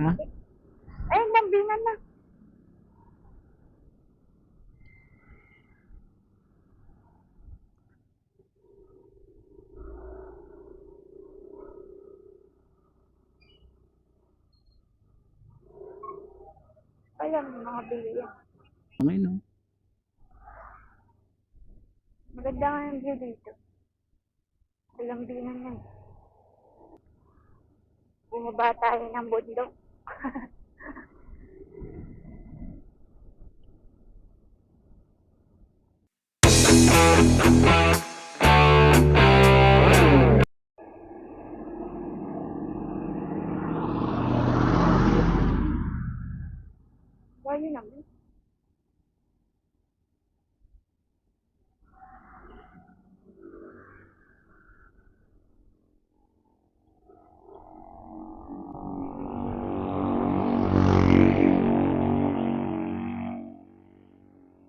Ha? Ay, lambingan na. Ayan, mga bilihan. Angay no. Maganda nga yung view dito. Lambingan yan. Bumaba tayo ng bundok. Bayo naman.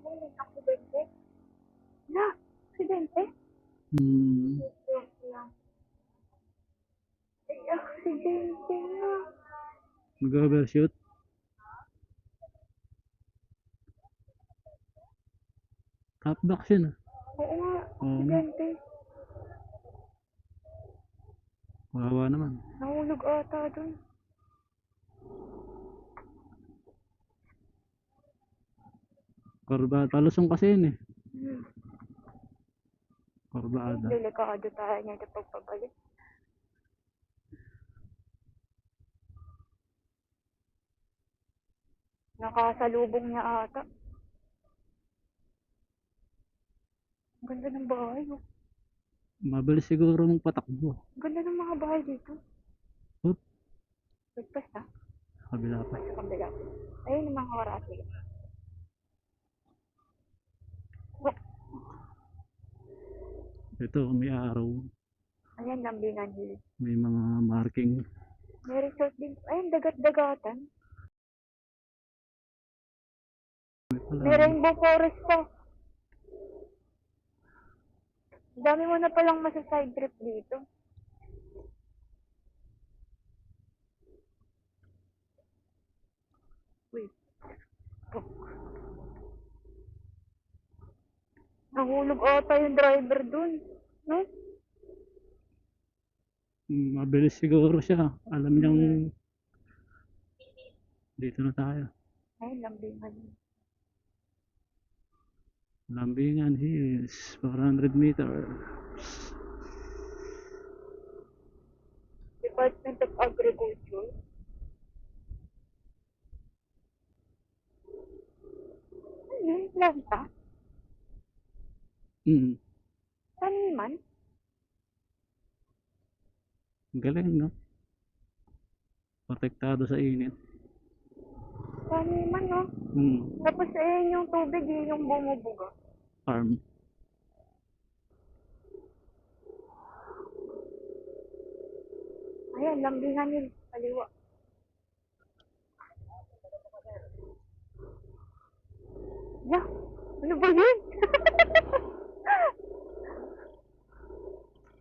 Ay, may aksidente. Na, aksidente? Hmm. Joke lang. Ay, aksidente na. Mag-overshoot. Top box yun ah. Oo nga, Oo nga. aksidente. Wawa naman. Nahulog ata dun. Korba. Palusong kasi yun eh. Hmm. Korbada. Delikado tayo niya sa pagpabalik. Nakasalubong niya ata. Ang ganda ng bahay. Oh. Mabilis siguro mong patakbo. Ang ganda ng mga bahay dito. Oop. Lagpas na. Kabila pa. Sa kabila. Ayun yung mga warasi. Oh, Ito, may araw. ayan, Lambingan Hill. May mga marking. May resort din. Ayun, dagat-dagatan. May rainbow forest pa. Dami mo na palang masa-side trip dito. Wait. Oh. Nahulog ata yung driver dun. No? Mabilis siguro siya. Alam niyang dito na tayo. Ayun, Lambingan Hill. Lambingan Hills. 400 meters. Department of Agriculture. Ano yun? Planta? Hmm. Taniman? Galing no? Protektado sa init. Taniman, no? Hmm. Tapos ayun yung tubig, yun yung bumubuga. Farm. Ayan, Lambingan Hill. Kaliwa. Yeah. Ano ba yun?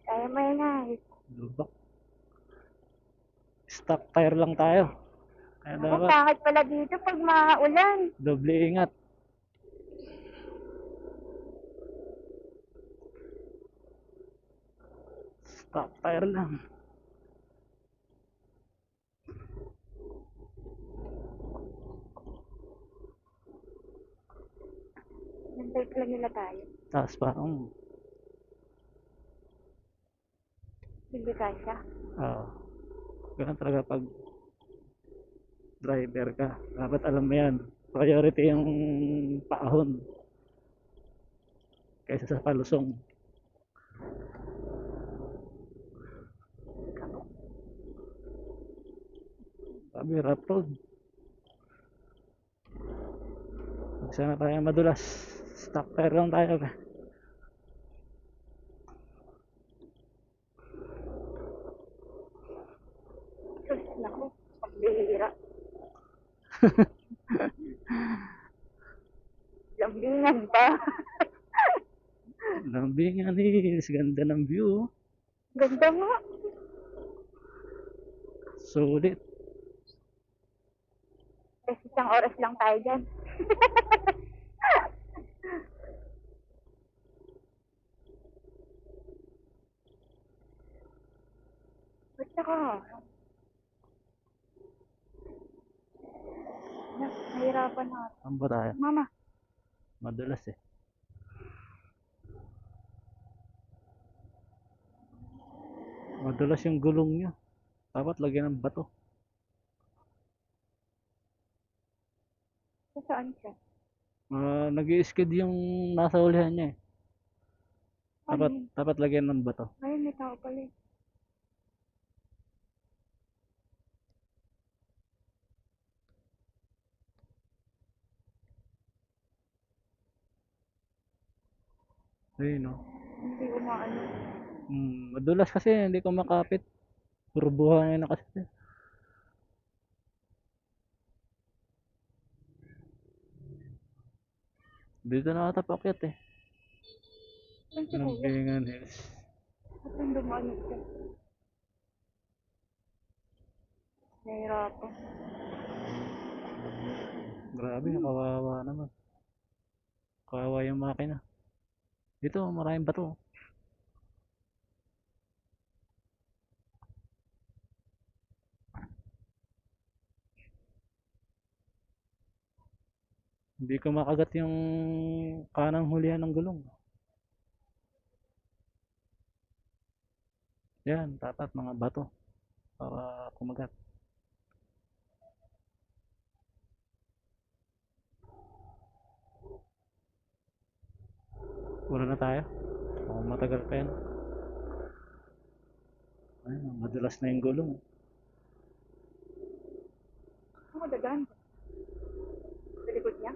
Kaya mo yun ay. Lubak. Stock tire lang tayo. Kaya Ako, dapat pangit pala dito pag maulan. doble ingat. Stock tire lang. Nag-bike lang nila tayo. Taas pa. Hindi kasya. Ganun talaga pag driver ka. Dapat alam mo yan. Priority yung paahon kaysa sa palusong. Sabi, rough road. Huwag sana tayo madulas. Stock tire lang tayo. Sus, naku. Pagbihira. Lambingan pa. Lambingan Hills. Ganda ng view. Ganda nga. Sulit. Kasi isang oras lang tayo dyan. Ba't saka? Nahirapan na. Saan ba tayo? Mama, Madulas eh. Madulas yung gulong niya. Dapat lagyan ng bato. saan siya? Nag-i-skid yung nasa ulihan niya eh. Ano Dapat, yun? dapat lagyan ng bato. Ayun, may tao pala eh. Ayun no. Hindi umaano. Madulas kasi hindi ko makapit. Puro buhangin na kasi. Dito na ata pakyat eh. Saan si Kuya? Lambingan Hills. Ba't yung dumaan siya? Nahirapan. Grabe, kawawa naman. Kawawa yung makina. Dito, maraming bato. Hindi ko makagat yung kanang hulihan ng gulong. Yan, dapat mga bato para kumagat. Wala na tayo. Matagal pa yan. Ay, madulas na yung gulong. Ako dagaan. Sa likod niya?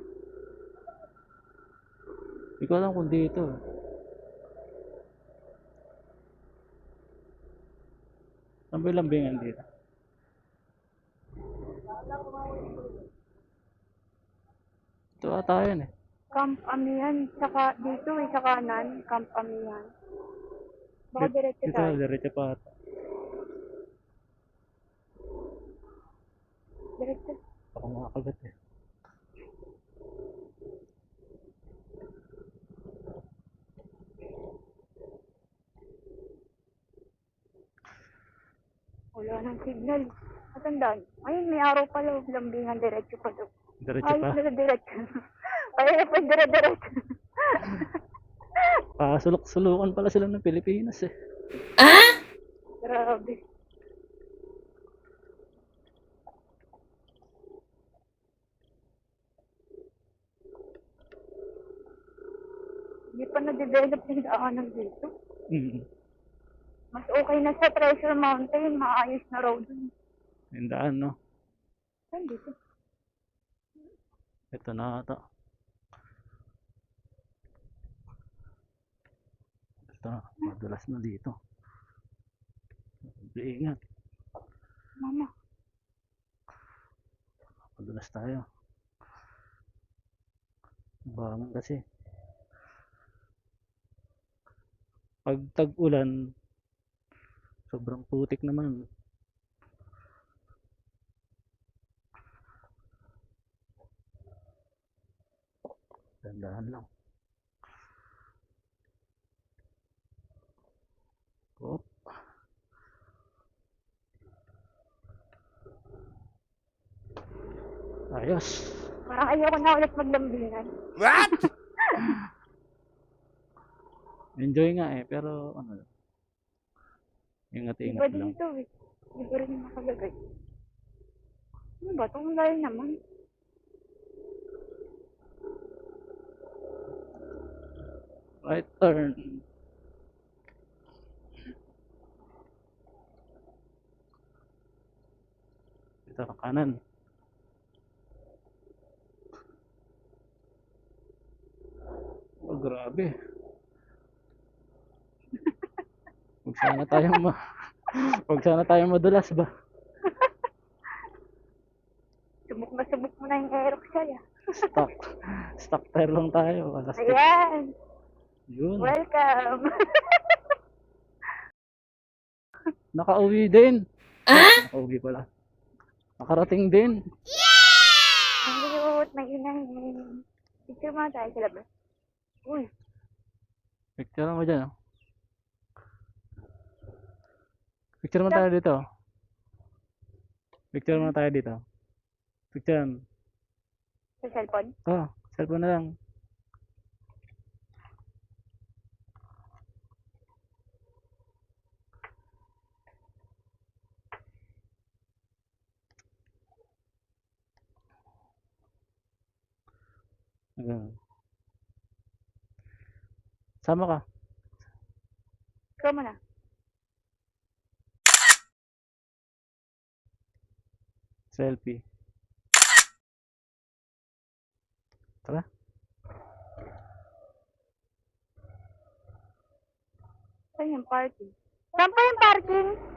Hindi ko alam kung dito. Saan ba yung lambingan dito? Ito ata yun eh. Camp Amihan. Saka dito eh, sa kanan. Camp Amihan. Baka diretso Dito, tayo. diretso pa ata. Diretso. Ako makakagat eh. Wala nang signal. Matandaan. Ayun, may araw pala. Lambingan, diretso pa daw. Diretso pa. Ayos na diretso. Kaya pa dire-diretso. Sulok-sulukan pala sila ng Pilipinas eh. Grabe. Hindi pa na-develop yung daanan dito. Mas okay na sa Treasure Mountain. Maayos na road. Yung daan no. Saan dito? Ito na ata. Ito na. Madulas na dito. Ingat. Mama. Madulas tayo. Bangon kasi. Pag tag-ulan, sobrang putik naman. Dandahan lang. Op. Ayos. Parang ayoko na ulit maglambingan. What? Enjoy nga eh, pero ano lang. Iba Ingat-ingat din lang. ito eh. Iba rin makalagay. Ano ba? Itong layo naman. Right turn. Dito ka kanan. Oh, grabe. Huwag sana tayong madulas ba? Subok mo na yung Aerox siya. Stock tire lang tayo. Alas Ayan! yun. Welcome! Nakauwi din. Nakauwi pala. Nakarating din. Ba't may inahin? Picture mo tayo sa labas. Uy, Picture mo dyan. Oh. Picture mo stop. tayo dito. Picture mo tayo dito. Picture. Sa cellphone? Oh, cellphone na lang. Ayan. Sama ka. Ikaw mo na. Selfie. Tara. Saan yung parking? Saan pa yung parking?